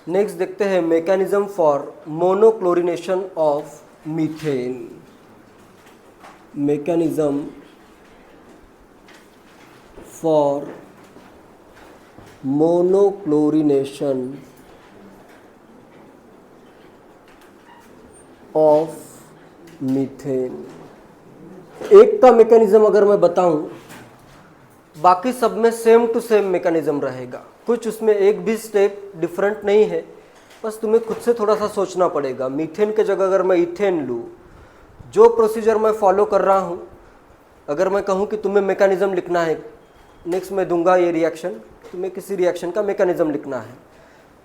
Next देखते हैं mechanism for monochlorination of methane. Mechanism for monochlorination of methane. एक का मैकेनिज्म अगर मैं बताऊं, बाकी सब में सेम टू सेम मैकेनिज्म रहेगा, कुछ उसमें एक भी स्टेप डिफरेंट नहीं है, बस तुम्हें खुद से थोड़ा सा सोचना पड़ेगा। मीथेन के जगह अगर मैं इथेन लूँ, जो प्रोसीजर मैं फॉलो कर रहा हूँ, अगर मैं कहूँ कि तुम्हें मैकेनिज्म लिखना है, नेक्स्ट मैं दूंगा ये रिएक्शन, तुम्हें किसी रिएक्शन का मैकेनिज्म लिखना है,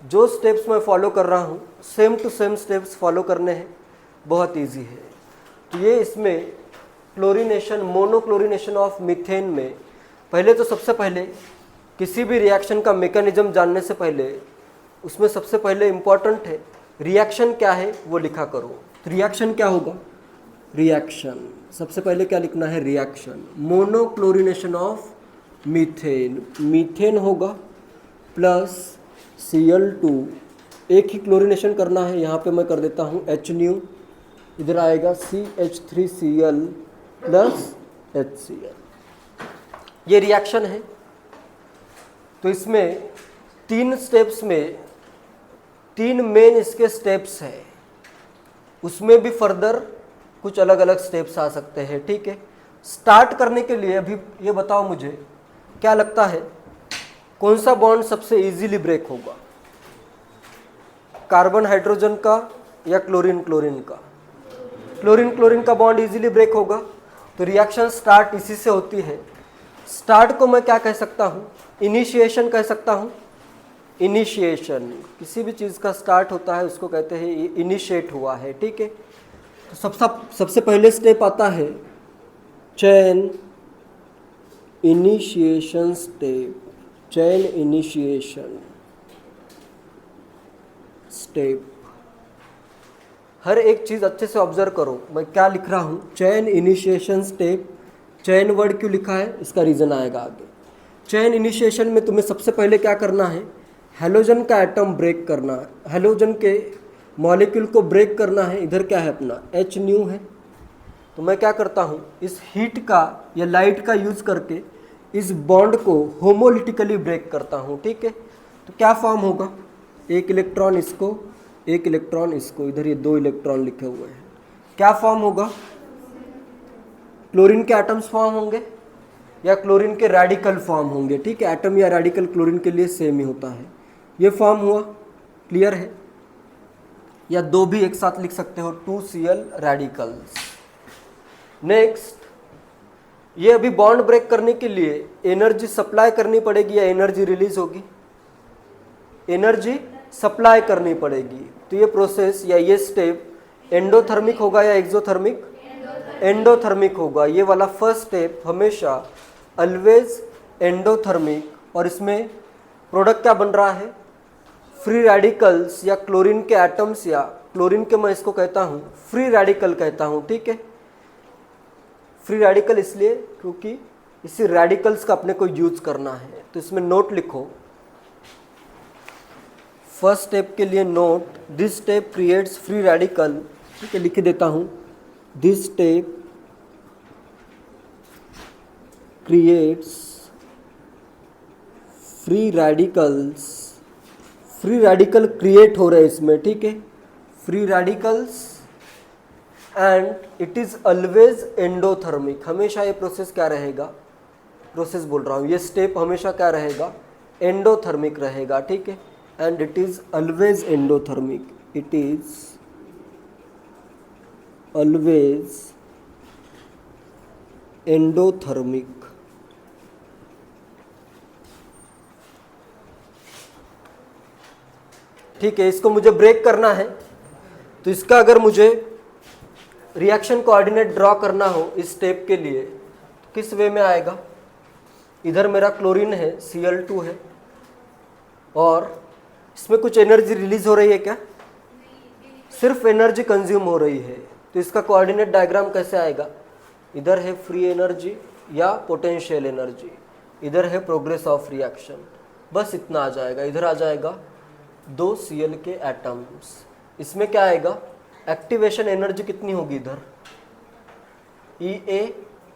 जो स्टेप्स मैं फॉलो कर रहा हूँ same to same steps follow करने हैं, बहुत इजी है। तो ये इसमें क्लोरीनेशन, मोनोक्लोरिनेशन ऑफ मीथेन में पहले तो सबसे पहले किसी भी रिएक्शन का मैकेनिज्म जानने से पहले उसमें सबसे पहले इम्पॉर्टेंट है रिएक्शन क्या है वो लिखा करो। तो रिएक्शन क्या होगा? रिएक्शन सबसे पहले क्या लिखना है? Reaction monochlorination of methane. Methane होगा प्लस Cl2, एक ही क्लोरीनेशन करना है, यहाँ पे मैं कर देता हूँ H, इधर आएगा CH3Cl प्लस HCl। ये रिएक्शन है। तो इसमें 3 स्टेप्स में 3 मेन इसके स्टेप्स हैं, उसमें भी फर्दर कुछ अलग अलग स्टेप्स आ सकते हैं। ठीक है, स्टार्ट करने के लिए अभी ये बताओ मुझे, क्या लगता है कौन सा बॉन्ड सबसे इजीली ब्रेक होगा? कार्बन हाइड्रोजन का या क्लोरीन क्लोरीन का? क्लोरीन क्लोरीन का बॉन्ड इजीली ब्रेक होगा। तो रिएक्शन स्टार्ट इसी से होती है। स्टार्ट को मैं क्या कह सकता हूँ? इनिशिएशन कह सकता हूँ। इनिशिएशन, किसी भी चीज़ का स्टार्ट होता है उसको कहते हैं इनिशिएट हुआ है। ठीक है, तो सबसे पहले स्टेप आता है chain initiation step. Chain initiation step, हर एक चीज़ अच्छे से ऑब्जर्व करो, मैं क्या लिख रहा हूँ। Chain initiation step, chain word क्यों लिखा है इसका रीज़न आएगा आगे। चेन इनिशिएशन में तुम्हें सबसे पहले क्या करना है? हेलोजन का एटम ब्रेक करना है, हेलोजन के मॉलिक्यूल को ब्रेक करना है। इधर क्या है अपना H न्यू है। तो मैं क्या करता हूँ, इस हीट का या लाइट का यूज़ करके इस बॉन्ड को होमोलिटिकली ब्रेक करता हूँ। ठीक है, तो क्या फॉर्म होगा? एक इलेक्ट्रॉन इसको, एक इलेक्ट्रॉन इसको, इधर ये 2 इलेक्ट्रॉन लिखे हुए हैं। क्या फॉर्म होगा? क्लोरीन के एटम्स फॉर्म होंगे या क्लोरीन के रेडिकल फॉर्म होंगे। ठीक है, एटम या रेडिकल क्लोरीन के लिए सेम ही होता है। ये फॉर्म हुआ, क्लियर है? या 2 भी एक साथ लिख सकते हो, 2Cl रेडिकल्स। नेक्स्ट, ये अभी बॉन्ड ब्रेक करने के लिए एनर्जी सप्लाई करनी पड़ेगी या एनर्जी रिलीज होगी? एनर्जी सप्लाई करनी पड़ेगी। तो ये प्रोसेस या ये स्टेप एंडोथर्मिक होगा या एक्सोथर्मिक? एंडोथर्मिक होगा। ये वाला फर्स्ट स्टेप हमेशा ऑलवेज एंडोथर्मिक। और इसमें प्रोडक्ट क्या बन रहा है? फ्री रेडिकल्स या क्लोरीन के एटम्स, या क्लोरीन के मैं इसको कहता हूँ फ्री रेडिकल कहता हूँ। ठीक है, फ्री रेडिकल इसलिए क्योंकि इसी रेडिकल्स का अपने को यूज करना है। तो इसमें नोट लिखो, फर्स्ट स्टेप के लिए note, this step creates free radical. ठीक है, लिख देता हूँ, this step creates free radicals. Free radical create हो रहे हैं इसमें। ठीक है, free radicals and it is always endothermic. हमेशा ये प्रोसेस क्या रहेगा? प्रोसेस बोल रहा हूँ, ये स्टेप हमेशा क्या रहेगा? एंडोथर्मिक रहेगा। ठीक है, and it is always endothermic. It is always endothermic. ठीक है, इसको मुझे ब्रेक करना है, तो इसका अगर मुझे रिएक्शन कोऑर्डिनेट ड्रॉ करना हो इस स्टेप के लिए, तो किस वे में आएगा? इधर मेरा क्लोरीन है, Cl2 है, और इसमें कुछ एनर्जी रिलीज हो रही है क्या? सिर्फ एनर्जी कंज्यूम हो रही है। तो इसका कोऑर्डिनेट डायग्राम कैसे आएगा? इधर है फ्री एनर्जी या पोटेंशियल एनर्जी, इधर है प्रोग्रेस ऑफ रिएक्शन, बस इतना आ जाएगा। इधर आ जाएगा 2 Cl के एटम्स। इसमें क्या आएगा, एक्टिवेशन एनर्जी कितनी होगी इधर, EA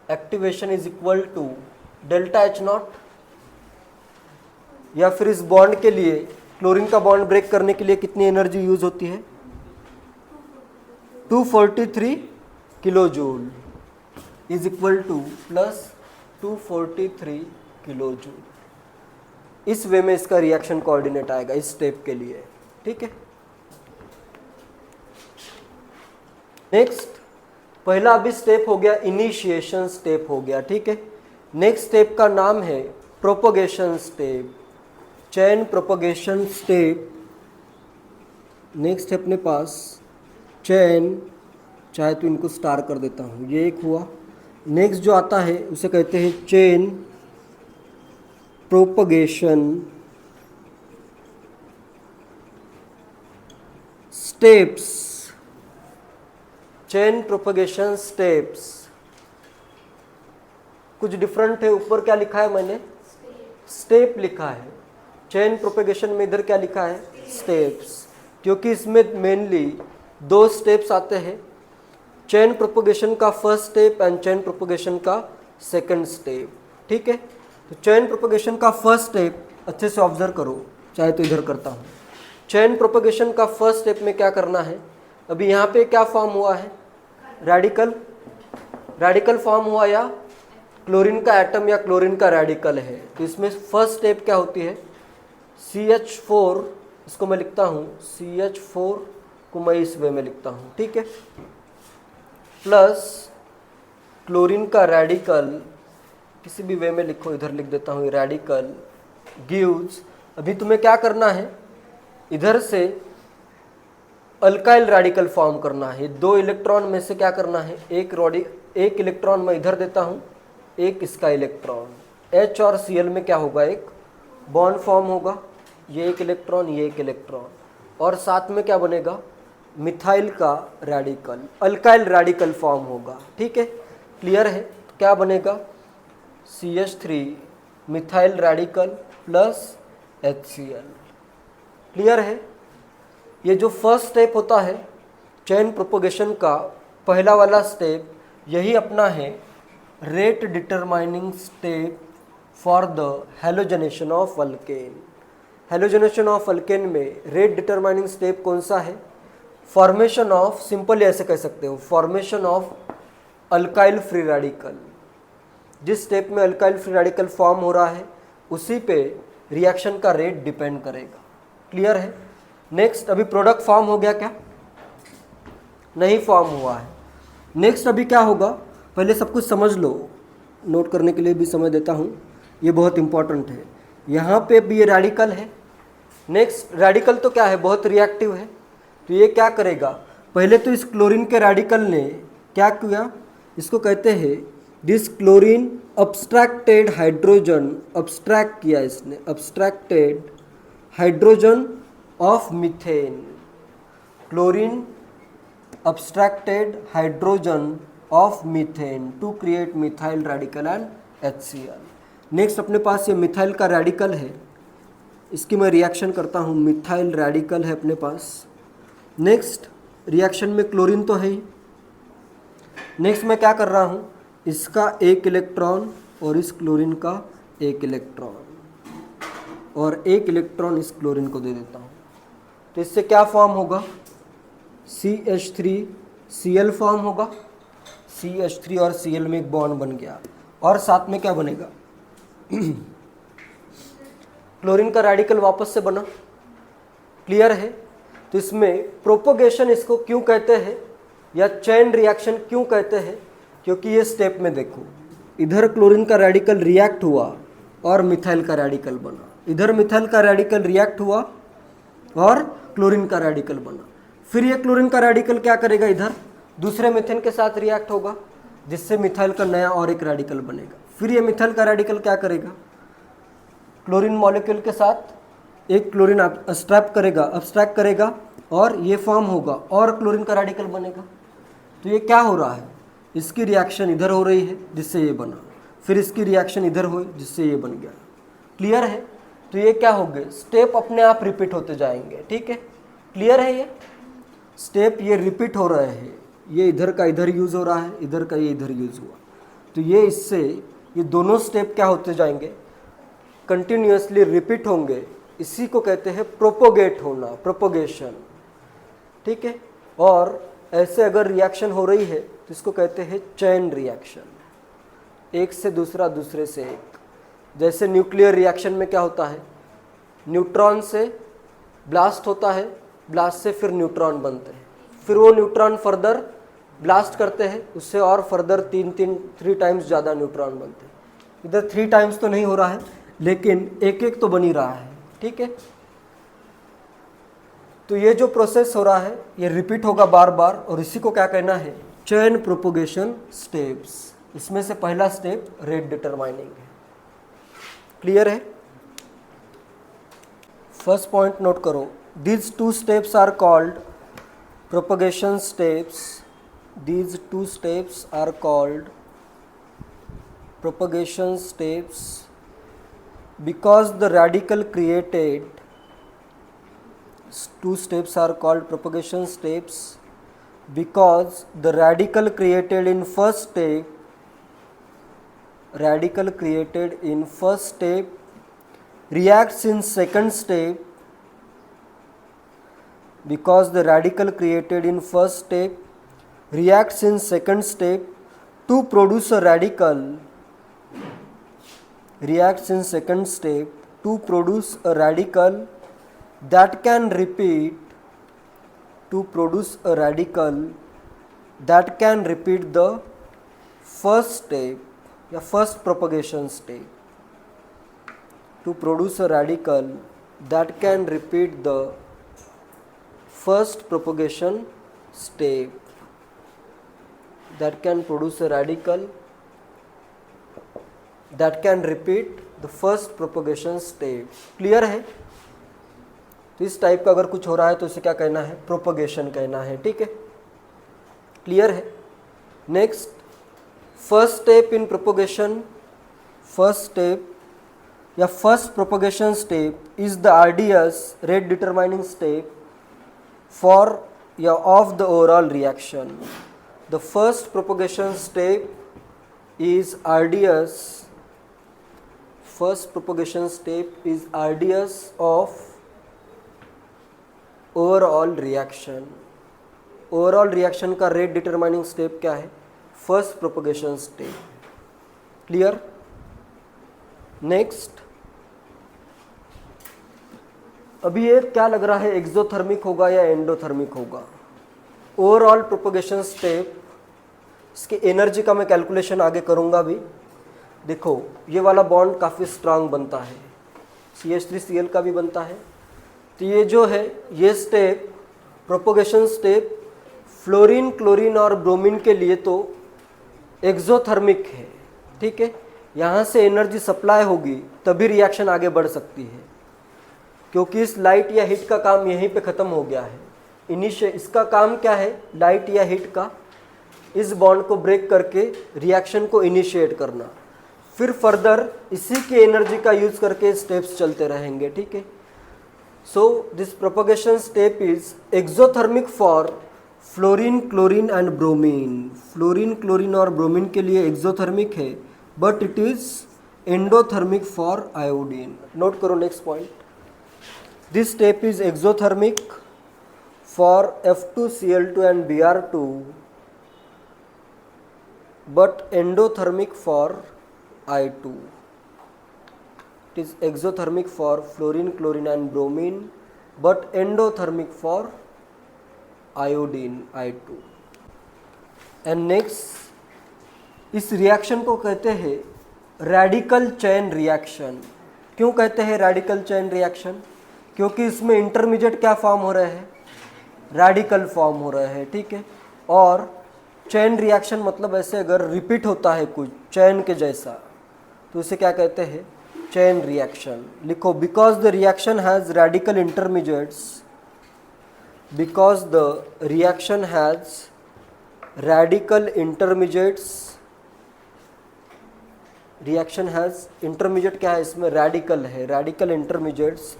activation is equal to delta H not, या फिर इस बॉन्ड के लिए, क्लोरीन का बॉन्ड ब्रेक करने के लिए कितनी एनर्जी यूज होती है, 243 kilo joule is equal two plus 243 kilo joule. इस वे में इसका रिएक्शन कोऑर्डिनेट आएगा इस स्टेप के लिए, ठीक है। नेक्स्ट, पहला अभी स्टेप हो गया, इनिशिएशन स्टेप हो गया, ठीक है। नेक्स्ट स्टेप का नाम है propagation step, chain propagation step. Next है अपने पास चेन, चाहे तो इनको स्टार कर देता हूँ, ये एक हुआ। नेक्स्ट जो आता है उसे कहते हैं chain propagation steps, chain propagation steps. कुछ डिफरेंट है, ऊपर क्या लिखा है मैंने, स्टेप लिखा है, चेन प्रोपगेशन में इधर क्या लिखा है, स्टेप्स, क्योंकि इसमें मेनली 2 स्टेप्स आते हैं, चेन प्रोपगेशन का first step and chain propagation का सेकंड स्टेप, ठीक है। तो चेन प्रोपगेशन का फर्स्ट स्टेप अच्छे से ऑब्जर्व करो, चाहे तो इधर करता हूँ। चेन प्रोपगेशन का फर्स्ट स्टेप में क्या करना है, अभी यहाँ पे क्या फॉर्म हुआ है, रेडिकल फॉर्म हुआ, या क्लोरीन का एटम या क्लोरीन का रेडिकल है। तो इसमें फर्स्ट स्टेप क्या होती है, CH4, इसको मैं लिखता हूँ CH4 को मैं इस वे में लिखता हूँ, ठीक है, प्लस क्लोरीन का रेडिकल, किसी भी वे में लिखो, इधर लिख देता हूँ रेडिकल गिव्स, अभी तुम्हें क्या करना है, इधर से अल्काइल रेडिकल फॉर्म करना है। 2 इलेक्ट्रॉन में से क्या करना है, एक इलेक्ट्रॉन मैं इधर देता हूँ, एक इसका इलेक्ट्रॉन, H और Cl में क्या होगा, एक बॉन्ड फॉर्म होगा, ये एक इलेक्ट्रॉन, ये एक इलेक्ट्रॉन, और साथ में क्या बनेगा, मिथाइल का रेडिकल, अल्काइल रेडिकल फॉर्म होगा, ठीक है, क्लियर है। तो क्या बनेगा, CH3 methyl radical plus HCl, clear है। ये जो फर्स्ट स्टेप होता है चेन प्रोपगेशन का, पहला वाला स्टेप, यही अपना है rate determining step for the halogenation of alkane. Halogenation of alkane में रेट डिटरमाइनिंग स्टेप कौन सा है, फॉर्मेशन ऑफ, सिंपली ऐसे कह सकते हो, formation of alkyl free radical. जिस स्टेप में अल्काइल फ्री रेडिकल फॉर्म हो रहा है उसी पे रिएक्शन का रेट डिपेंड करेगा, क्लियर है। नेक्स्ट, अभी प्रोडक्ट फॉर्म हो गया क्या, नहीं फॉर्म हुआ है। नेक्स्ट अभी क्या होगा, पहले सब कुछ समझ लो, नोट करने के लिए भी समय देता हूँ, ये बहुत इंपॉर्टेंट है। यहाँ पे भी ये रेडिकल है, नेक्स्ट रेडिकल तो क्या है, बहुत रिएक्टिव है, तो ये क्या करेगा, पहले तो इस क्लोरीन के रेडिकल ने क्या किया, इसको कहते हैं this chlorine abstracted hydrogen, abstract किया इसने, abstracted hydrogen of methane, chlorine abstracted hydrogen of methane to create methyl radical and HCl। Next अपने पास ये मिथाइल का रेडिकल है, इसकी मैं रिएक्शन करता हूँ, मिथाइल रेडिकल है अपने पास। नेक्स्ट रिएक्शन में क्लोरीन तो है ही, नेक्स्ट मैं क्या कर रहा हूँ, इसका एक इलेक्ट्रॉन और इस क्लोरीन का एक इलेक्ट्रॉन, और एक इलेक्ट्रॉन इस क्लोरीन को दे देता हूँ। तो इससे क्या फॉर्म होगा, CH3Cl फॉर्म होगा, CH3 और Cl में एक बॉन्ड बन गया, और साथ में क्या बनेगा, क्लोरीन का रेडिकल वापस से बना, क्लियर है। तो इसमें प्रोपोगेशन इसको क्यों कहते हैं या चेन रिएक्शन क्यों कहते हैं, क्योंकि ये स्टेप में देखो, इधर क्लोरीन का रेडिकल रिएक्ट हुआ और मिथाइल का रेडिकल बना, इधर मिथाइल का रेडिकल रिएक्ट हुआ और क्लोरीन का रेडिकल बना, फिर ये क्लोरीन का रेडिकल क्या करेगा, इधर दूसरे मीथेन के साथ रिएक्ट होगा जिससे मिथाइल का नया और एक रेडिकल बनेगा, फिर ये मिथाइल का रेडिकल क्या करेगा, क्लोरीन मॉलिक्यूल के साथ एक क्लोरीन अब्स्ट्रैक्ट करेगा और ये फॉर्म होगा और क्लोरीन का रेडिकल बनेगा। तो ये क्या हो रहा है, इसकी रिएक्शन इधर हो रही है जिससे ये बना, फिर इसकी रिएक्शन इधर हुई जिससे ये बन गया, क्लियर है। तो तो ये क्या होंगे, स्टेप अपने आप रिपीट होते जाएंगे। ठीक है, क्लियर है? ये स्टेप ये रिपीट हो रहे हैं, ये इधर का इधर यूज हो रहा है, इधर का ये इधर यूज हुआ, तो ये इससे ये दोनों स्टेप क्या होते जाएंगे, कंटिन्यूअसली रिपीट होंगे। इसी को कहते हैं प्रोपोगेट होना, प्रोपोगेशन। ठीक है, और ऐसे अगर रिएक्शन हो रही है तो इसको कहते हैं चेन रिएक्शन, एक से दूसरा, दूसरे से एक। जैसे न्यूक्लियर रिएक्शन में क्या होता है, न्यूट्रॉन से ब्लास्ट होता है, ब्लास्ट से फिर न्यूट्रॉन बनते हैं, फिर वो न्यूट्रॉन फर्दर ब्लास्ट करते हैं, उससे और फर्दर थ्री टाइम्स ज़्यादा न्यूट्रॉन बनते हैं। इधर 3 टाइम्स तो नहीं हो रहा है, लेकिन एक एक तो बन ही रहा है। ठीक है, तो ये जो प्रोसेस हो रहा है ये रिपीट होगा बार बार, और इसी को क्या कहना है, चेन प्रोपोगेशन स्टेप्स। इसमें से पहला स्टेप रेट डिटरमाइनिंग है। क्लियर है? फर्स्ट पॉइंट नोट करो, these 2 steps are called propagation steps. These 2 steps are called propagation steps because the radical created, 2 steps are called propagation steps because the radical created in first step, reacts in second step, because the radical created in first step reacts in second step to produce a radical, reacts in second step to produce a radical that can repeat, to produce a radical that can repeat the first step या first propagation step, to produce a radical that can repeat the first propagation step, that can produce a radical that can repeat the first propagation step. Clear है? तो इस type का अगर कुछ हो रहा है तो इसे क्या कहना है, प्रोपगेशन कहना है। ठीक है, क्लियर है? Next, first step in propagation, first step या first propagation step is the RDS, rate determining step for या of the overall reaction. The first propagation step is RDS, first propagation step is RDS of overall reaction. overall reaction का rate determining step क्या है, first propagation step. clear? next, अभी ये क्या लग रहा है, एक्सोथर्मिक होगा या एंडोथर्मिक होगा। ओवरऑल प्रोपगेशन स्टेप, इसके एनर्जी का मैं कैलकुलेशन आगे करूँगा भी। देखो ये वाला बॉन्ड काफ़ी स्ट्रांग बनता है, CH3Cl का भी बनता है। तो ये जो है ये step, propagation step, fluorine, chlorine और ब्रोमीन के लिए तो एक्सोथर्मिक है। ठीक है, यहाँ से एनर्जी सप्लाई होगी तभी रिएक्शन आगे बढ़ सकती है, क्योंकि इस लाइट या हीट का काम यहीं पे ख़त्म हो गया है। इसका काम क्या है, लाइट या हीट का इस बॉन्ड को ब्रेक करके रिएक्शन को इनिशिएट करना, फिर फर्दर इसी की एनर्जी का यूज करके स्टेप्स चलते रहेंगे। ठीक है, so this propagation step is exothermic for fluorine, chlorine and bromine. Fluorine, chlorine और ब्रोमीन के लिए एक्सोथर्मिक है, but it is endothermic for iodine. Note करो next point, this step is exothermic for F2Cl2 and Br2, but endothermic for I2. It is exothermic for fluorine, chlorine and bromine, but endothermic for iodine I2. And next, इस reaction को कहते हैं radical chain reaction. क्यों कहते हैं radical chain reaction? क्योंकि इसमें intermediate क्या फॉर्म हो रहे हैं, रेडिकल फॉर्म हो रहे हैं। ठीक है, और चेन रिएक्शन मतलब ऐसे अगर रिपीट होता है कुछ चेन के जैसा तो इसे क्या कहते हैं, चेन रिएक्शन। लिखो, because the reaction has radical intermediates, because the reaction has radical intermediates reaction has intermediate क्या है इसमें, रेडिकल है, radical intermediates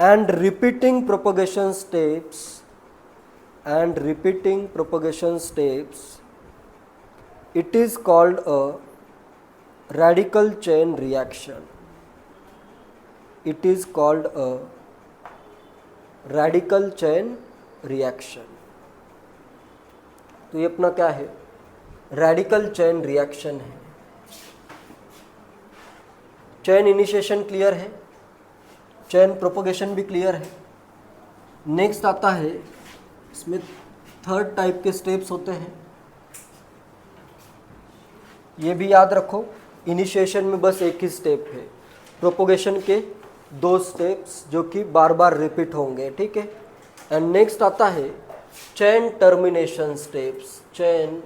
and repeating propagation steps, it is called a radical chain reaction. It is called a radical chain reaction. तो ये अपना क्या है, radical chain reaction है। चेन इनिशिएशन क्लियर है, चेन प्रोपोगेशन भी क्लियर है। नेक्स्ट आता है, इसमें थर्ड टाइप के स्टेप्स होते हैं, ये भी याद रखो। इनिशिएशन में बस एक ही स्टेप है, प्रोपोगेशन के 2 स्टेप्स जो कि बार बार रिपीट होंगे, ठीक है। एंड नेक्स्ट आता है चेन टर्मिनेशन स्टेप्स। चेन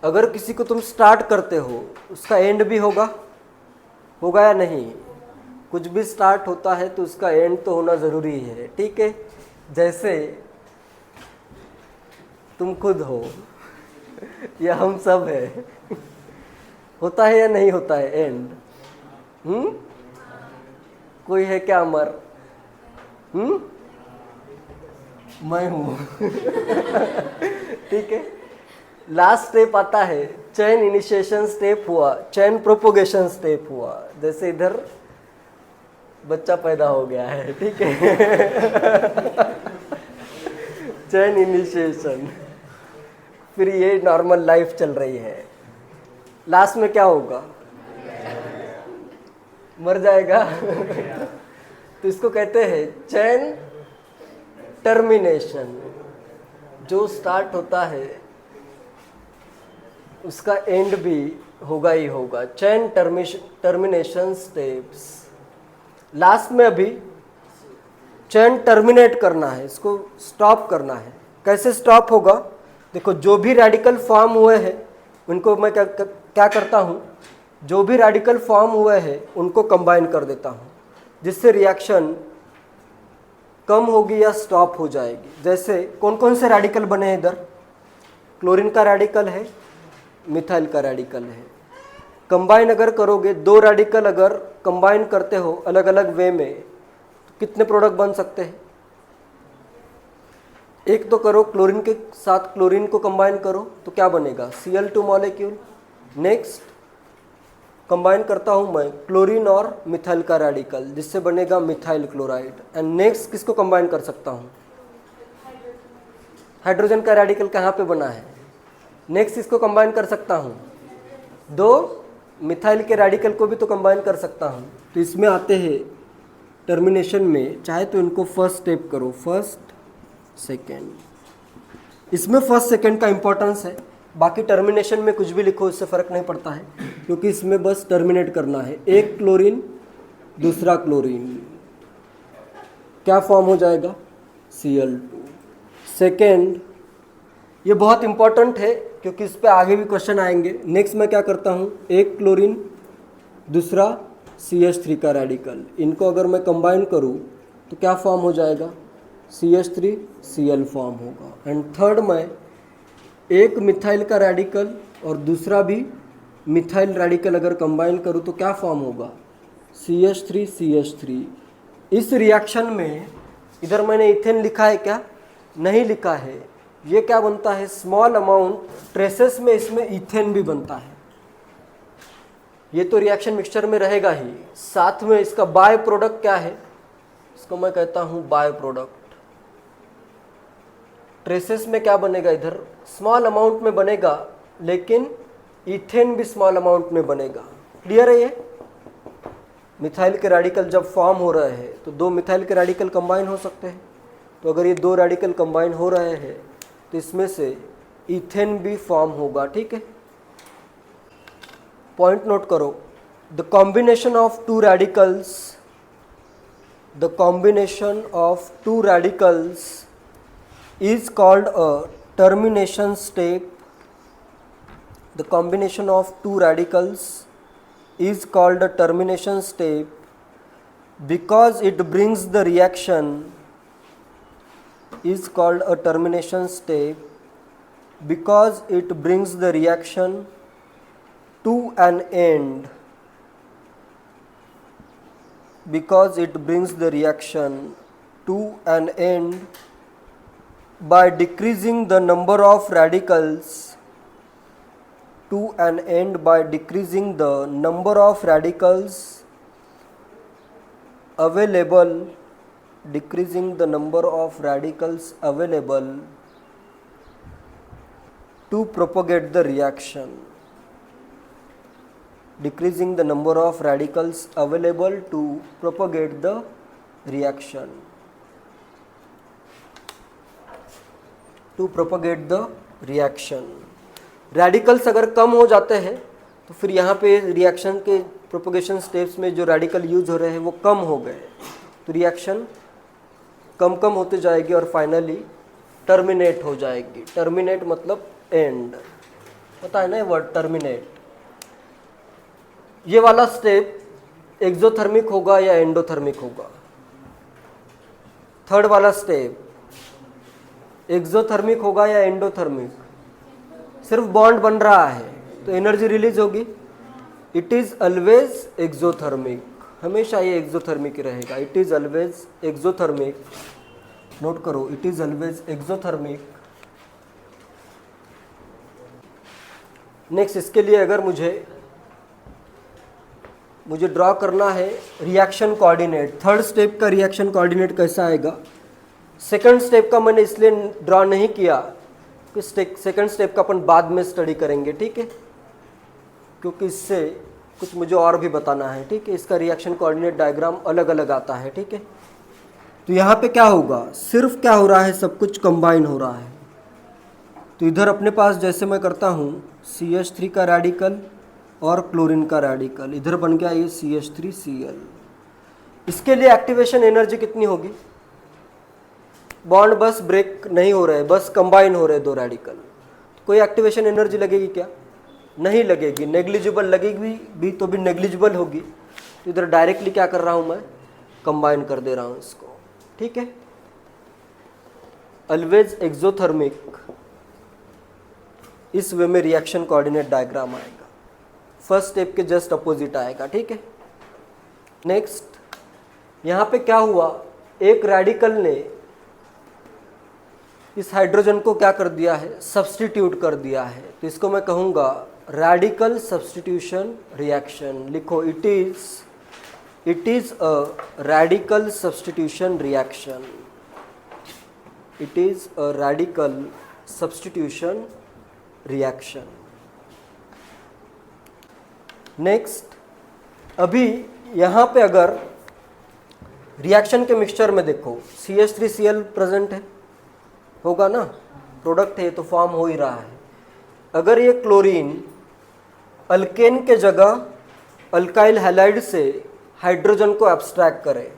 अगर किसी को तुम स्टार्ट करते हो उसका एंड भी होगा या नहीं, कुछ भी स्टार्ट होता है तो उसका एंड तो होना ज़रूरी है, ठीक है। जैसे तुम खुद हो या हम सब है, होता है या नहीं होता है एंड? कोई है क्या अमर? मैं हूँ ठीक है। लास्ट स्टेप आता है, चेन इनिशिएशन स्टेप हुआ, चेन प्रोपोगेशन स्टेप हुआ। जैसे इधर बच्चा पैदा हो गया है, ठीक है चेन इनिशिएशन, फिर ये नॉर्मल लाइफ चल रही है, लास्ट में क्या होगा, मर जाएगा तो इसको कहते हैं चेन टर्मिनेशन। जो स्टार्ट होता है उसका एंड भी होगा ही होगा। Chain termination steps. लास्ट में अभी चेन टर्मिनेट करना है, इसको स्टॉप करना है। कैसे स्टॉप होगा, देखो जो भी रेडिकल फॉर्म हुए हैं उनको मैं क्या करता हूँ, जो भी रेडिकल फॉर्म हुए हैं उनको कंबाइन कर देता हूँ, जिससे रिएक्शन कम होगी या स्टॉप हो जाएगी। जैसे कौन कौन से रेडिकल बने हैं इधर, क्लोरीन का रेडिकल है, मिथाइल का रेडिकल है। कंबाइन अगर करोगे, 2 रेडिकल अगर कंबाइन करते हो अलग अलग वे में, तो कितने प्रोडक्ट बन सकते हैं? एक तो करो, क्लोरीन के साथ क्लोरीन को कंबाइन करो तो क्या बनेगा, Cl2 मॉलिक्यूल। नेक्स्ट कंबाइन करता हूँ मैं क्लोरीन और मिथाइल का रेडिकल, जिससे बनेगा मिथाइल क्लोराइड। एंड नेक्स्ट किसको कंबाइन कर सकता हूँ, हाइड्रोजन का रेडिकल कहाँ पे बना है, नेक्स्ट इसको कंबाइन कर सकता हूँ, 2 मिथाइल के रेडिकल को भी तो कंबाइन कर सकता हूँ। तो इसमें आते हैं टर्मिनेशन में, चाहे तो इनको फर्स्ट स्टेप करो, फर्स्ट सेकेंड। इसमें फर्स्ट सेकेंड का इंपॉर्टेंस है, बाकी टर्मिनेशन में कुछ भी लिखो इससे फ़र्क नहीं पड़ता है, क्योंकि इसमें बस टर्मिनेट करना है। एक क्लोरीन दूसरा क्लोरीन, क्या फॉर्म हो जाएगा, Cl2। सेकेंड, ये बहुत इंपॉर्टेंट है क्योंकि इस पे आगे भी क्वेश्चन आएंगे। नेक्स्ट मैं क्या करता हूँ, एक क्लोरीन दूसरा CH3 का रेडिकल, इनको अगर मैं कंबाइन करूँ तो क्या फॉर्म हो जाएगा, CH3Cl फॉर्म होगा। एंड थर्ड, मैं एक मिथाइल का रेडिकल और दूसरा भी मिथाइल रेडिकल अगर कंबाइन करूँ तो क्या फॉर्म होगा, CH3CH3। इस रिएक्शन में इधर मैंने इथेन लिखा है क्या, नहीं लिखा है। ये क्या बनता है, स्मॉल अमाउंट ट्रेसेस में इसमें इथेन भी बनता है। ये तो रिएक्शन मिक्सचर में रहेगा ही, साथ में इसका बाय प्रोडक्ट क्या है, इसको मैं कहता हूँ बाय प्रोडक्ट। ट्रेसेस में क्या बनेगा, इधर स्मॉल अमाउंट में बनेगा, लेकिन इथेन भी स्मॉल अमाउंट में बनेगा। क्लियर है ये? मिथाइल के रेडिकल जब फॉर्म हो रहे हैं तो 2 मिथाइल के रेडिकल कंबाइन हो सकते हैं। तो अगर ये 2 रेडिकल कंबाइन हो रहे हैं तो इसमें से इथेन भी फॉर्म होगा, ठीक है। पॉइंट नोट करो, the combination of 2 radicals, the combination of 2 radicals is called a termination step. The combination of 2 radicals is called a termination step because it brings the reaction, is called a termination step because it brings the reaction to an end. because it brings the reaction to an end by decreasing the number of radicals to an end by decreasing the number of radicals available, decreasing the number of radicals available to propagate the reaction, decreasing the number of radicals available to propagate the reaction, to propagate the reaction. Radicals अगर कम हो जाते हैं तो फिर यहाँ पे reaction के propagation steps में जो रेडिकल यूज हो रहे हैं वो कम हो गए, तो रिएक्शन कम कम होते जाएगी और फाइनली टर्मिनेट हो जाएगी। टर्मिनेट मतलब एंड, पता है ना वर्ड टर्मिनेट। ये वाला स्टेप एक्सोथर्मिक होगा या एंडोथर्मिक होगा? थर्ड वाला स्टेप एक्सोथर्मिक होगा या एंडोथर्मिक? सिर्फ बॉन्ड बन रहा है तो एनर्जी रिलीज होगी। इट इज ऑलवेज एक्सोथर्मिक, हमेशा ये एक्सोथर्मिक ही रहेगा। It is always exothermic, note करो, it is always exothermic. Next, इसके लिए अगर मुझे ड्रॉ करना है रिएक्शन कोऑर्डिनेट, थर्ड स्टेप का रिएक्शन कोऑर्डिनेट कैसा आएगा? सेकंड स्टेप का मैंने इसलिए ड्रॉ नहीं किया कि सेकंड स्टेप का अपन बाद में स्टडी करेंगे, ठीक है, क्योंकि इससे कुछ मुझे और भी बताना है, ठीक है। इसका रिएक्शन कोऑर्डिनेट डायग्राम अलग अलग आता है, ठीक है। तो यहाँ पे क्या होगा, सिर्फ क्या हो रहा है, सब कुछ कंबाइन हो रहा है। तो इधर अपने पास जैसे मैं करता हूँ CH3 का रेडिकल और क्लोरीन का रेडिकल, इधर बन गया ये CH3Cl। इसके लिए एक्टिवेशन एनर्जी कितनी होगी? बॉन्ड बस ब्रेक नहीं हो रहे, बस कंबाइन हो रहे दो रेडिकल, कोई एक्टिवेशन एनर्जी लगेगी क्या? नहीं लगेगी। नेग्लिजिबल लगेगी भी तो भी नेग्लिजिबल होगी। तो इधर डायरेक्टली क्या कर रहा हूँ मैं, कंबाइन कर दे रहा हूँ इसको, ठीक है। ऑलवेज एक्सोथर्मिक, इस वे में रिएक्शन कोऑर्डिनेट डायग्राम आएगा, फर्स्ट स्टेप के जस्ट अपोजिट आएगा, ठीक है। नेक्स्ट, यहाँ पे क्या हुआ, एक रेडिकल ने इस हाइड्रोजन को क्या कर दिया है, सब्स्टिट्यूट कर दिया है। तो इसको मैं कहूँगा रेडिकल सब्स्टिट्यूशन रिएक्शन। लिखो, it is a radical substitution reaction, it is a radical substitution reaction. Next, अभी यहाँ पे अगर रिएक्शन के मिक्सचर में देखो CH3Cl प्रेजेंट है, होगा ना, प्रोडक्ट है तो फॉर्म हो ही रहा है। अगर ये क्लोरीन अल्केन के जगह अल्काइल हैलाइड से हाइड्रोजन को एब्स्ट्रैक्ट करे,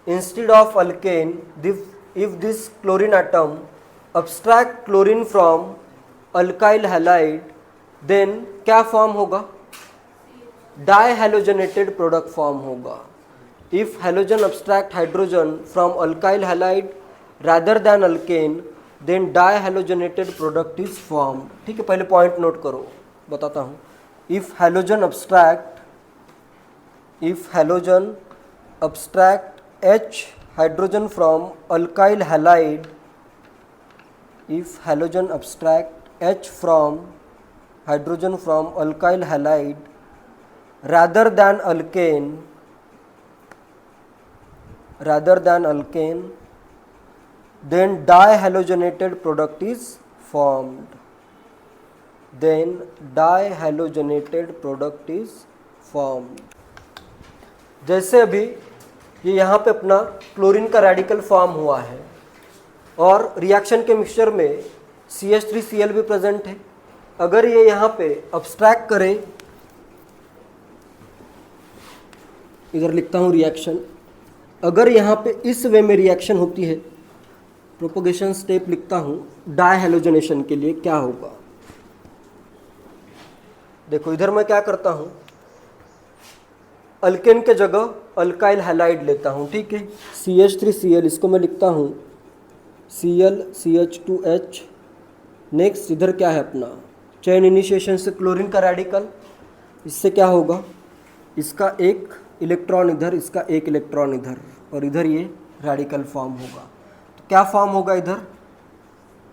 instead of alkane, if this chlorine atom abstract chlorine from alkyl halide, then क्या फॉर्म होगा, डाई हैलोजनेटेड प्रोडक्ट फॉर्म होगा। If halogen abstract hydrogen from alkyl halide rather than alkane, then dihalogenated product is formed, ठीक है। पहले point note करो, बताता हूँ। if halogen abstract H hydrogen from alkyl halide, if halogen abstract H from hydrogen from alkyl halide rather than alkane, then dihalogenated product is formed, then dihalogenated product is formed। जैसे अभी ये यहाँ पे अपना chlorine का radical form हुआ है और रिएक्शन के मिक्सचर में CH3Cl भी प्रेजेंट है। अगर ये यहाँ पे अब्स्ट्रैक्ट करें, इधर लिखता हूँ रिएक्शन, अगर यहाँ पे इस वे में रिएक्शन होती है, प्रोपोगेशन स्टेप लिखता हूँ डायहैलोजनेशन के लिए क्या होगा। देखो इधर मैं क्या करता हूँ, अल्केन के जगह अल्काइल हैलाइड लेता हूँ, ठीक है। CH3Cl, इसको मैं लिखता हूँ Cl CH2H। नेक्स्ट, इधर क्या है अपना चेन इनिशिएशन से क्लोरीन का रेडिकल, इससे क्या होगा, इसका एक इलेक्ट्रॉन इधर, इसका एक इलेक्ट्रॉन इधर, और इधर ये रेडिकल फॉर्म होगा। तो क्या फॉर्म होगा इधर,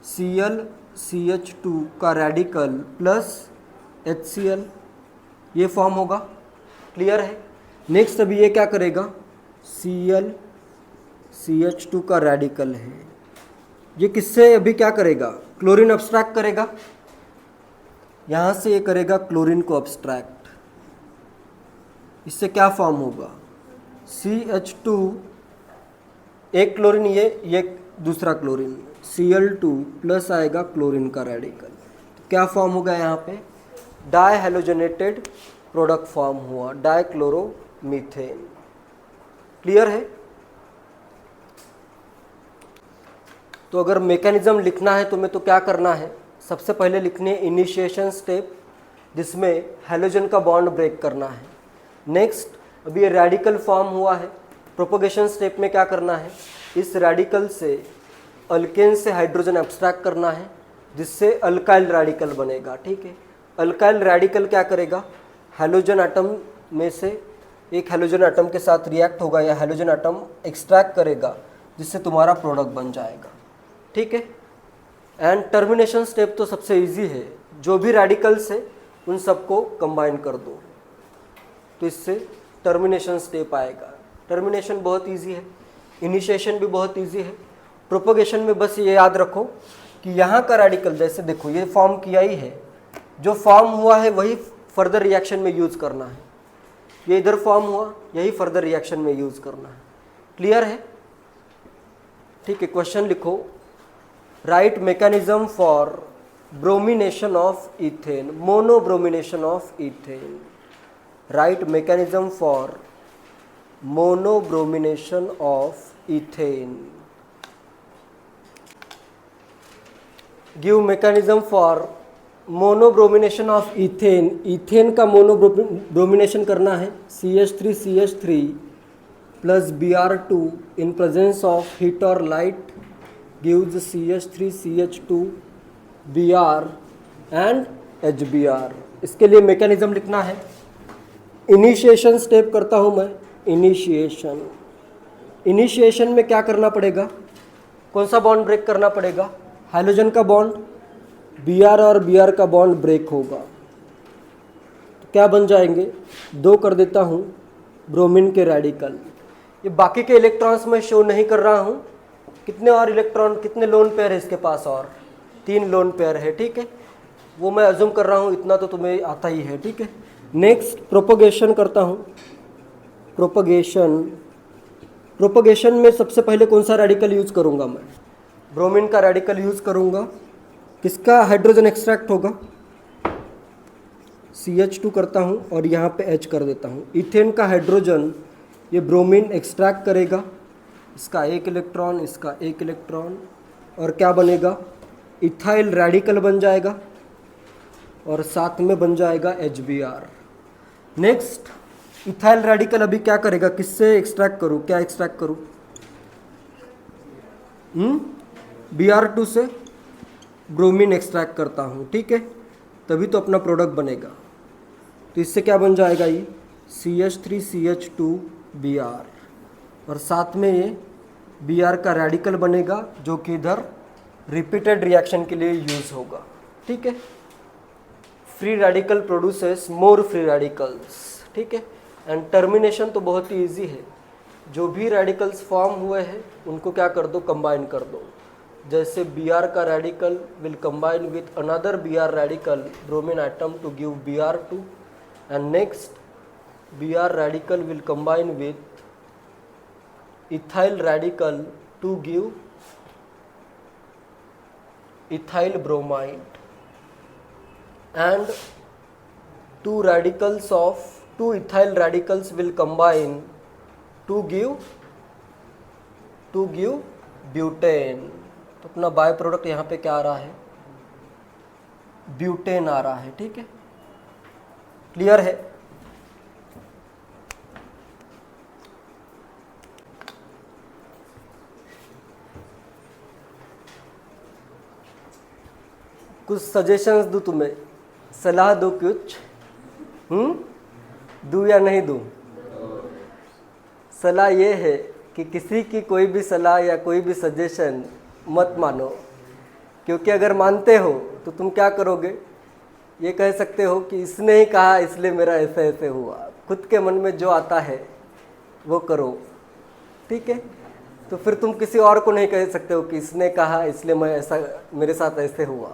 ClCH2 का रेडिकल प्लस HCl, ये फॉर्म होगा। क्लियर है। नेक्स्ट अभी ये क्या करेगा, ClCH2 का रेडिकल है, ये किससे अभी क्या करेगा, क्लोरीन अब्स्ट्रैक्ट करेगा, यहाँ से ये करेगा क्लोरीन को अब्स्ट्रैक्ट। इससे क्या फॉर्म होगा, CH2, एक क्लोरीन ये दूसरा क्लोरीन, Cl2 प्लस आएगा क्लोरीन का रेडिकल। तो क्या फॉर्म होगा यहाँ पे, डाई हेलोजनेटेड प्रोडक्ट फॉर्म हुआ, डाइक्लोरोमीथेन। क्लियर है। तो अगर मैकेनिज्म लिखना है तो मैं तो क्या करना है, सबसे पहले लिखनी है इनिशिएशन स्टेप, जिसमें हेलोजन का बॉन्ड ब्रेक करना है। नेक्स्ट अभी ये रेडिकल फॉर्म हुआ है, प्रोपोगेशन स्टेप में क्या करना है, इस रेडिकल से अल्केन से हाइड्रोजन एब्स्ट्रैक्ट करना है, जिससे अल्काइल रेडिकल बनेगा। ठीक है। अल्काइल रेडिकल क्या करेगा, हेलोजन एटम में से एक हेलोजन एटम के साथ रिएक्ट होगा या हेलोजन एटम एक्सट्रैक्ट करेगा, जिससे तुम्हारा प्रोडक्ट बन जाएगा। ठीक है। एंड टर्मिनेशन स्टेप तो सबसे इजी है, जो भी रेडिकल्स है उन सबको कंबाइन कर दो, तो इससे टर्मिनेशन स्टेप आएगा। टर्मिनेशन बहुत इजी है, इनिशिएशन भी बहुत इजी है। प्रोपोगेशन में बस ये याद रखो कि यहाँ का रेडिकल, जैसे देखो ये फॉर्म किया ही है, जो फॉर्म हुआ है वही फर्दर रिएक्शन में यूज़ करना है। ये इधर फॉर्म हुआ, यही फर्दर रिएक्शन में यूज़ करना है। क्लियर है। ठीक है। क्वेश्चन लिखो, write mechanism for bromination of ethane, monobromination of ethane. Write mechanism for monobromination of ethane. Give mechanism for monobromination of ethane. Ethane का मोनोब्रोमिनेशन करना है, CH3CH3 plus Br2 in presence of heat और light gives CH3CH2 Br and HBr। इसके लिए mechanism लिखना है। Initiation step करता हूँ मैं, इनिशिएशन में क्या करना पड़ेगा, कौन सा बॉन्ड ब्रेक करना पड़ेगा, हाइड्रोजन का बॉन्ड, Br और Br का बॉन्ड ब्रेक होगा, तो क्या बन जाएंगे, 2 कर देता हूँ ब्रोमीन के रेडिकल। ये बाकी के इलेक्ट्रॉन्स में शो नहीं कर रहा हूँ, कितने और इलेक्ट्रॉन, कितने लोन पेयर है इसके पास, और 3 लोन पेयर है। ठीक है, वो मैं अज्यूम कर रहा हूँ, इतना तो तुम्हें आता ही है। ठीक है। नेक्स्ट प्रोपोगेशन करता हूँ। प्रोपोगेशन में सबसे पहले कौन सा रेडिकल यूज़ करूँगा मैं, ब्रोमीन का रेडिकल यूज़ करूँगा। किसका हाइड्रोजन एक्सट्रैक्ट होगा, CH2 करता हूँ और यहाँ पे H कर देता हूँ। इथेन का हाइड्रोजन ये ब्रोमीन एक्सट्रैक्ट करेगा, इसका एक इलेक्ट्रॉन, इसका एक इलेक्ट्रॉन, और क्या बनेगा, इथाइल रेडिकल बन जाएगा, और साथ में बन जाएगा HBr। नेक्स्ट इथाइल रेडिकल अभी क्या करेगा, किससे एक्सट्रैक्ट करूँ, क्या एक्सट्रैक्ट करूँ, Br2 से ब्रोमीन एक्सट्रैक्ट करता हूँ। ठीक है, तभी तो अपना प्रोडक्ट बनेगा। तो इससे क्या बन जाएगा, ये CH3CH2Br, और साथ में ये Br का रेडिकल बनेगा, जो कि इधर रिपीटेड रिएक्शन के लिए यूज़ होगा। ठीक है। Free radical produces more free radicals. ठीक है। एंड टर्मिनेशन तो बहुत ही ईजी है, जो भी रेडिकल्स फॉर्म हुए हैं उनको क्या कर दो, कंबाइन कर दो। जैसे Br का radical will combine with another Br radical bromine atom to give Br2, and next Br radical will combine with ethyl radical to give ethyl bromide, and 2 ethyl radicals will combine to give butane. तो अपना by product यहाँ पे क्या आ रहा है, butane आ रहा है। ठीक है। क्लियर है। कुछ सजेशंस दूँ तुम्हें, सलाह दो कुछ, दूँ या नहीं दूँ, सलाह ये है कि किसी की कोई भी सलाह या कोई भी सजेशन मत मानो, क्योंकि अगर मानते हो तो तुम क्या करोगे, ये कह सकते हो कि इसने ही कहा इसलिए मेरा ऐसे ऐसे हुआ। खुद के मन में जो आता है वो करो, ठीक है। तो फिर तुम किसी और को नहीं कह सकते हो कि इसने कहा इसलिए मैं ऐसा, मेरे साथ ऐसे हुआ।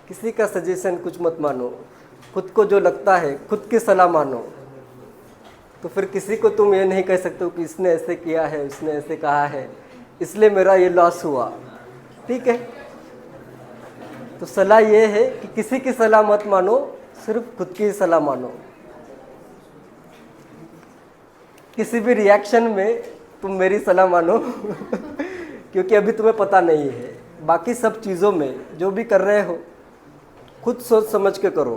किसी का सजेशन कुछ मत मानो, खुद को जो लगता है खुद की सलाह मानो। तो फिर किसी को तुम ये नहीं कह सकते हो कि इसने ऐसे किया है, इसने ऐसे कहा है इसलिए मेरा ये लॉस हुआ, ठीक है। तो सलाह ये है कि किसी की सलाह मत मानो, सिर्फ खुद की सलाह मानो। किसी भी रिएक्शन में तुम मेरी सलाह मानो क्योंकि अभी तुम्हें पता नहीं है। बाकी सब चीज़ों में जो भी कर रहे हो खुद सोच समझ के करो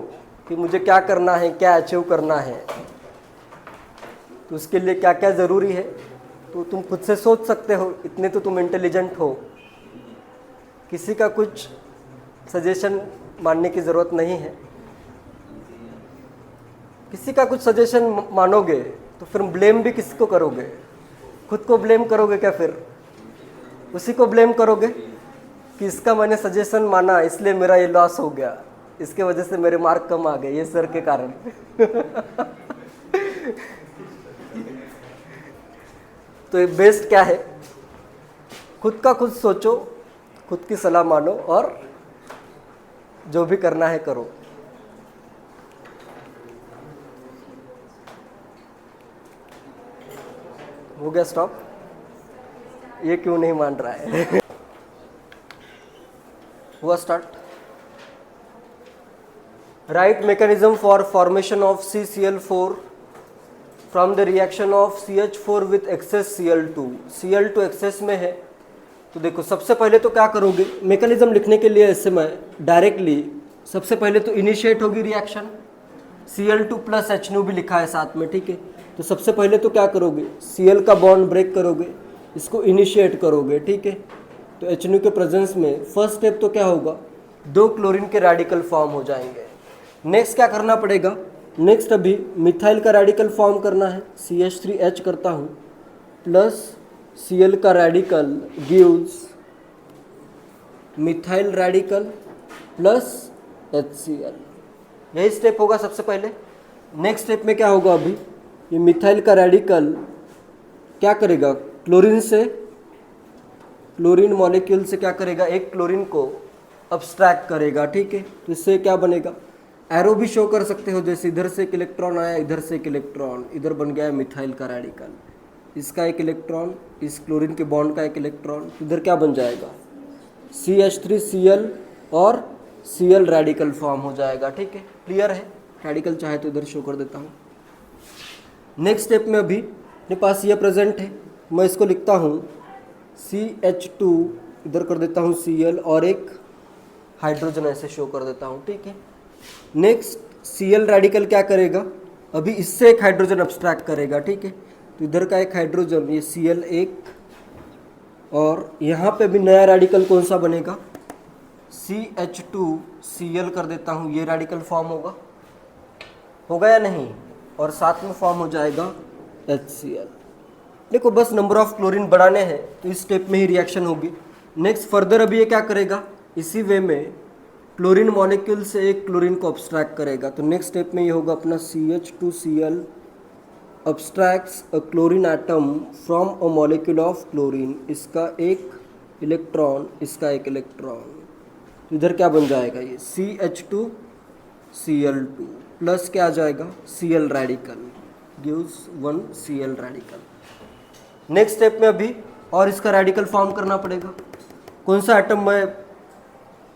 कि मुझे क्या करना है, क्या अचीव करना है, तो उसके लिए क्या क्या ज़रूरी है, तो तुम खुद से सोच सकते हो। इतने तो तुम इंटेलिजेंट हो, किसी का कुछ सजेशन मानने की ज़रूरत नहीं है। किसी का कुछ सजेशन मानोगे तो फिर ब्लेम भी किसी को करोगे, खुद को ब्लेम करोगे क्या, फिर उसी को ब्लेम करोगे कि इसका मैंने सजेशन माना इसलिए मेरा ये लॉस हो गया, इसके वजह से मेरे मार्क कम आ गए ये सर के कारण तो ये बेस्ट क्या है, खुद का खुद सोचो, खुद की सलाह मानो और जो भी करना है करो। हो गया स्टॉप? ये क्यों नहीं मान रहा है हुआ start. Right mechanism for formation of CCl4 from the reaction of CH4 with excess Cl2। Cl2 excess में है, तो देखो सबसे पहले तो क्या करोगे, मैकेनिज्म लिखने के लिए ऐसे मैं डायरेक्टली सबसे पहले तो इनिशिएट होगी रिएक्शन, Cl2 प्लस H भी लिखा है साथ में, ठीक है। तो सबसे पहले तो क्या करोगे, Cl का बॉन्ड ब्रेक करोगे, इसको इनिशिएट करोगे, ठीक है। तो H के प्रेजेंस में फर्स्ट स्टेप तो क्या होगा, 2 क्लोरीन के रेडिकल फॉर्म हो जाएंगे। नेक्स्ट क्या करना पड़ेगा, नेक्स्ट अभी मिथाइल का रेडिकल फॉर्म करना है, CH3H करता हूँ प्लस Cl का radical gives methyl radical plus HCl, यही स्टेप होगा सबसे पहले। नेक्स्ट स्टेप में क्या होगा, अभी ये मिथाइल का रेडिकल क्या करेगा, क्लोरीन से, क्लोरीन मॉलिक्यूल से क्या करेगा, एक क्लोरीन को अब्स्ट्रैक्ट करेगा, ठीक है। तो इससे क्या बनेगा, एरो भी शो कर सकते हो, जैसे इधर से एक इलेक्ट्रॉन आया, इधर से एक इलेक्ट्रॉन, इधर बन गया मिथाइल का रेडिकल, इसका एक इलेक्ट्रॉन, इस क्लोरीन के बॉन्ड का एक इलेक्ट्रॉन, इधर क्या बन जाएगा CH3Cl और Cl रेडिकल फॉर्म हो जाएगा, ठीक है। क्लियर है, रेडिकल चाहे तो इधर शो कर देता हूँ। नेक्स्ट स्टेप में अभी मेरे पास ये प्रेजेंट है, मैं इसको लिखता हूँ CH2, इधर कर देता हूँ Cl और एक हाइड्रोजन ऐसे शो कर देता हूँ, ठीक है। नेक्स्ट Cl रेडिकल क्या करेगा, अभी इससे एक हाइड्रोजन अब्स्ट्रैक्ट करेगा, ठीक है। तो इधर का एक हाइड्रोजन, ये Cl एक, और यहाँ पे भी नया रेडिकल कौन सा बनेगा, CH2Cl कर देता हूँ, ये रेडिकल फॉर्म होगा या नहीं, और साथ में फॉर्म हो जाएगा HCl। देखो बस नंबर ऑफ क्लोरीन बढ़ाने हैं तो इस स्टेप में ही रिएक्शन होगी। नेक्स्ट फर्दर अभी ये क्या करेगा, इसी वे में क्लोरीन मॉलिक्यूल से एक क्लोरीन को अब्स्ट्रैक्ट करेगा। तो नेक्स्ट स्टेप में ये होगा अपना CH2Cl abstracts a chlorine atom from a molecule of chlorine, इसका एक इलेक्ट्रॉन, इसका एक इलेक्ट्रॉन, तो इधर क्या बन जाएगा, ये CH2Cl2 प्लस क्या आ जाएगा Cl radical gives 1 Cl radical. Next step में अभी और इसका रेडिकल फॉर्म करना पड़ेगा। कौन सा एटम मैं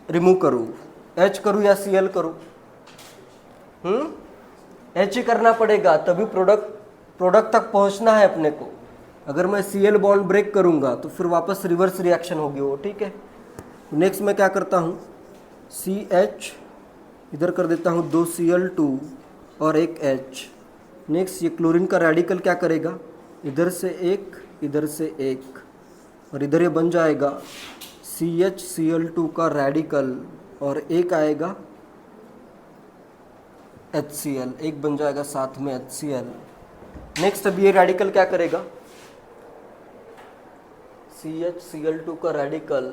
रिमूव करूँ, H करूँ या Cl करूँ, H ही करना पड़ेगा, तभी प्रोडक्ट तक पहुँचना है अपने को। अगर मैं Cl बॉन्ड ब्रेक करूँगा तो फिर वापस रिवर्स रिएक्शन होगी वो, ठीक है। नेक्स्ट मैं क्या करता हूँ, CH इधर कर देता हूँ 2 Cl2 और एक H। नेक्स्ट ये क्लोरीन का रेडिकल क्या करेगा, इधर से एक, इधर से एक, और इधर ये बन जाएगा CHCl2 का रेडिकल और एक आएगा HCl, एक बन जाएगा साथ में HCl। नेक्स्ट अब ये रेडिकल क्या करेगा, CHCl2 का रेडिकल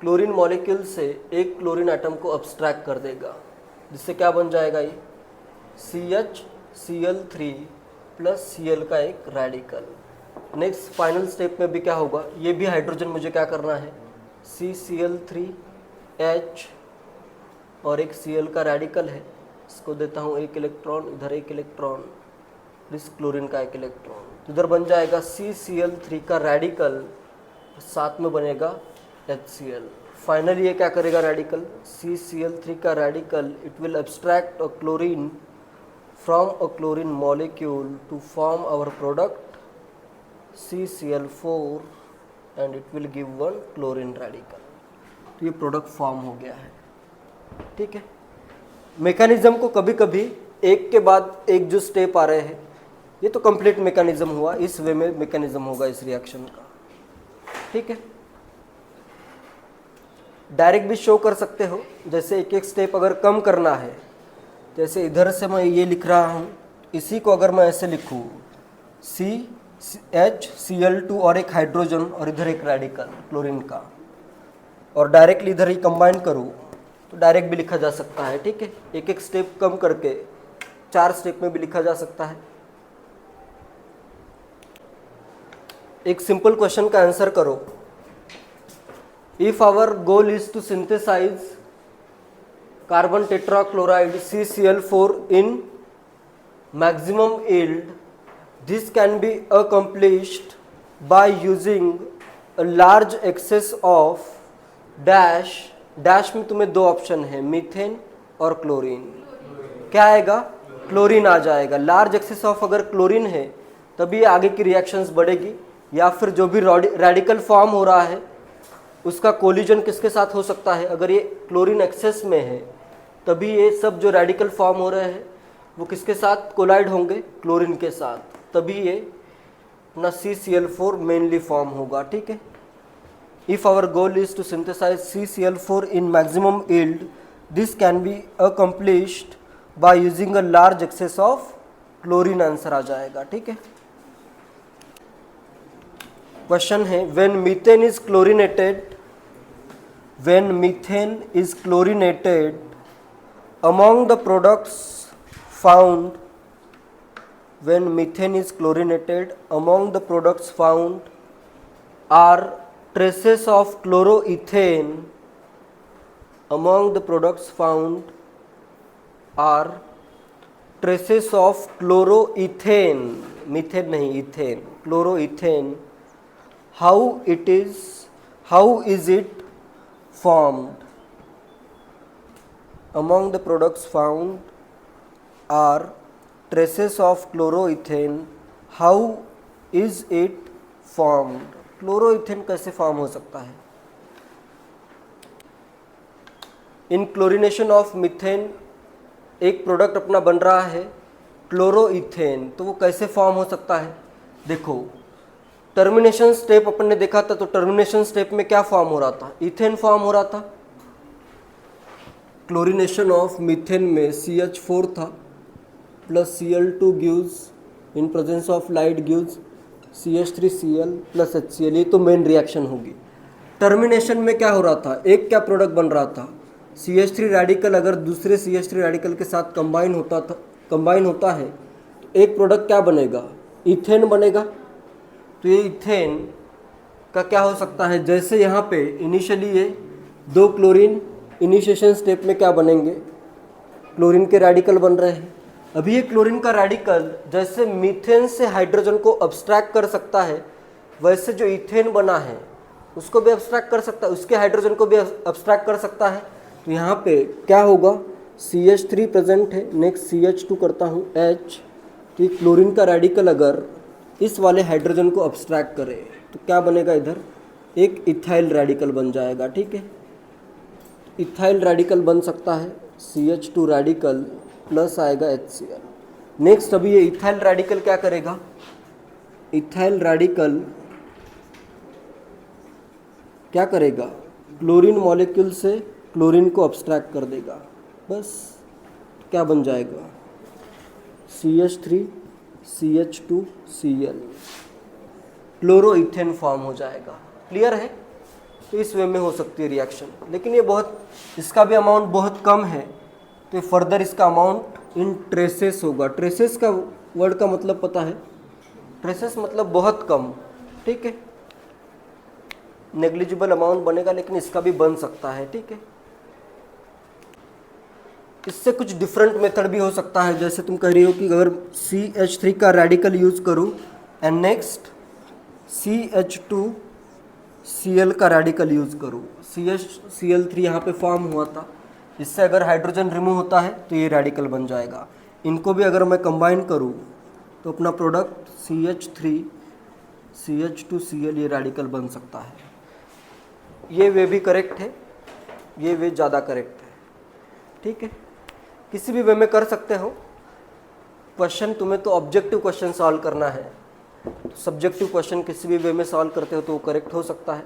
क्लोरीन मॉलिक्यूल से एक क्लोरीन एटम को अब्स्ट्रैक्ट कर देगा, जिससे क्या बन जाएगा, ये CHCl3 प्लस Cl का एक रेडिकल। नेक्स्ट फाइनल स्टेप में भी क्या होगा, ये भी हाइड्रोजन मुझे क्या करना है, CCl3H और एक Cl का रेडिकल है, इसको देता हूँ एक इलेक्ट्रॉन, इधर एक इलेक्ट्रॉन, इस क्लोरीन का एक इलेक्ट्रॉन, इधर बन जाएगा CCl3 का रेडिकल, साथ में बनेगा HCl। फाइनली ये क्या करेगा रेडिकल, CCl3 का radical, it will abstract a chlorine from a chlorine molecule to form our product CCl4 and it will give one chlorine radical. तो ये प्रोडक्ट फॉर्म हो गया है, ठीक है। मैकेनिज्म को कभी कभी एक के बाद एक जो स्टेप आ रहे हैं, ये तो कंप्लीट मैकेनिज्म हुआ, इस वे में मैकेनिज्म होगा इस रिएक्शन का, ठीक है। डायरेक्ट भी शो कर सकते हो, जैसे एक एक स्टेप अगर कम करना है, जैसे इधर से मैं ये लिख रहा हूँ, इसी को अगर मैं ऐसे लिखूँ CHCl2 और एक हाइड्रोजन और इधर एक रेडिकल क्लोरीन का, और डायरेक्टली इधर ही कंबाइन करूँ तो डायरेक्ट भी लिखा जा सकता है, ठीक है। एक एक स्टेप कम करके 4 स्टेप में भी लिखा जा सकता है। एक सिंपल क्वेश्चन का आंसर करो, if our goal is to synthesise carbon tetrachloride CCl4 in maximum yield, this can be accomplished by using a large excess of dash में तुम्हें 2 ऑप्शन है, मीथेन और क्लोरीन। क्या आएगा, क्लोरीन आ जाएगा। लार्ज एक्सेस ऑफ अगर chlorine है तभी आगे की रिएक्शंस बढ़ेगी, या फिर जो भी रेडिकल फॉर्म हो रहा है उसका कोलिजन किसके साथ हो सकता है, अगर ये क्लोरीन एक्सेस में है तभी ये सब जो रेडिकल फॉर्म हो रहे हैं वो किसके साथ कोलाइड होंगे, क्लोरीन के साथ, तभी ये अपना CCl4 मेनली फॉर्म होगा, ठीक है। If our goal is to synthesize CCl4 in maximum yield, this can be accomplished by using a large excess of chlorine, answer आ जाएगा, ठीक है। क्वेश्चन है, when methane is chlorinated among the products found are traces of chloroethane, among the products found are traces of chloroethane, methane नहीं ethane, chloroethane, how is it formed, among the products found are traces of chloroethane, how is it formed, chloroethane कैसे form हो सकता है। इन chlorination of methane एक product अपना बन रहा है क्लोरोइथेन, तो वो कैसे फॉर्म हो सकता है। देखो टर्मिनेशन स्टेप अपन ने देखा था, तो टर्मिनेशन स्टेप में क्या फॉर्म हो रहा था, इथेन फॉर्म हो रहा था। क्लोरीनेशन ऑफ मीथेन में CH4 था plus Cl2 gives in presence of light gives CH3Cl plus HCl, ये तो मेन रिएक्शन होगी। टर्मिनेशन में क्या हो रहा था, एक क्या प्रोडक्ट बन रहा था, CH3 रेडिकल अगर दूसरे CH3 रेडिकल के साथ कंबाइन होता है तो एक प्रोडक्ट क्या बनेगा, इथेन बनेगा। तो ये इथेन का क्या हो सकता है, जैसे यहाँ पे इनिशियली ये 2 क्लोरीन इनिशिएशन स्टेप में क्या बनेंगे, क्लोरीन के रेडिकल बन रहे हैं। अभी ये क्लोरीन का रेडिकल जैसे मीथेन से हाइड्रोजन को अब्स्ट्रैक्ट कर सकता है, वैसे जो इथेन बना है उसको भी अब्स्ट्रैक्ट कर सकता है, उसके हाइड्रोजन को भी अब्स्ट्रैक्ट कर सकता है। तो यहाँ पे क्या होगा, CH3 प्रेजेंट है, नेक्स्ट CH2 करता हूँ H, तो क्लोरीन का रेडिकल अगर इस वाले हाइड्रोजन को अब्स्ट्रैक्ट करे तो क्या बनेगा, इधर एक इथाइल रेडिकल बन जाएगा, ठीक है। इथाइल रेडिकल बन सकता है, CH2 रेडिकल प्लस आएगा HCl। नेक्स्ट अभी ये इथाइल रेडिकल क्या करेगा, इथाइल रेडिकल क्या करेगा, क्लोरीन मॉलिक्यूल से क्लोरीन को अब्स्ट्रैक्ट कर देगा, बस क्या बन जाएगा CH3 CH2 Cl। Chloroethane form हो जाएगा। क्लियर है? तो इस वे में हो सकती है रिएक्शन, लेकिन ये बहुत, इसका भी अमाउंट बहुत कम है, तो फर्दर इसका अमाउंट इन ट्रेसेस होगा। ट्रेसेस का वर्ड का मतलब पता है? ट्रेसेस मतलब बहुत कम, ठीक है, नेग्लिजिबल अमाउंट बनेगा, लेकिन इसका भी बन सकता है, ठीक है। इससे कुछ डिफरेंट मेथड भी हो सकता है, जैसे तुम कह रही हो कि अगर CH3 का रेडिकल यूज करूँ एंड नेक्स्ट CH2Cl का रेडिकल यूज करूँ, CH Cl3 यहाँ पे फॉर्म हुआ था, इससे अगर हाइड्रोजन रिमूव होता है तो ये रेडिकल बन जाएगा। इनको भी अगर मैं कंबाइन करूँ तो अपना प्रोडक्ट CH3 CH2Cl ये रेडिकल बन सकता है। ये वे भी करेक्ट है, ये वे ज़्यादा करेक्ट है, ठीक है। किसी भी वे में कर सकते हो। क्वेश्चन तुम्हें तो ऑब्जेक्टिव क्वेश्चन सॉल्व करना है, सब्जेक्टिव क्वेश्चन किसी भी वे में सॉल्व करते हो तो वो करेक्ट हो सकता है।